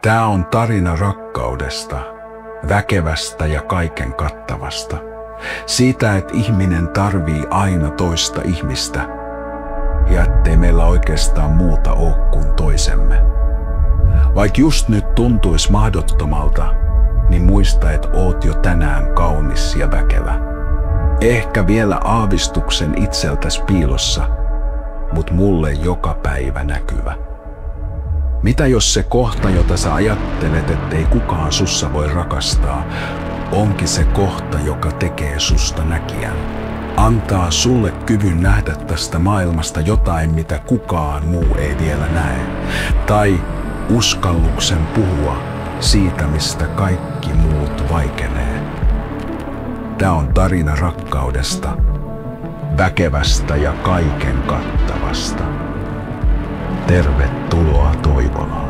Tää on tarina rakkaudesta, väkevästä ja kaiken kattavasta. Siitä, että ihminen tarvii aina toista ihmistä ja ettei meillä oikeastaan muuta ole kuin toisemme. Vaikka just nyt tuntuisi mahdottomalta, niin muista, että oot jo tänään kaunis ja väkevä. Ehkä vielä aavistuksen itseltäs piilossa, mut mulle joka päivä näkyvä. Mitä jos se kohta, jota sä ajattelet, ettei kukaan sussa voi rakastaa, onkin se kohta, joka tekee susta näkijän? Antaa sulle kyvyn nähdä tästä maailmasta jotain, mitä kukaan muu ei vielä näe. Tai uskalluksen puhua siitä, mistä kaikki muut vaikenee. Tää on tarina rakkaudesta, väkevästä ja kaiken kattavasta. Tervetuloa Toivolaan.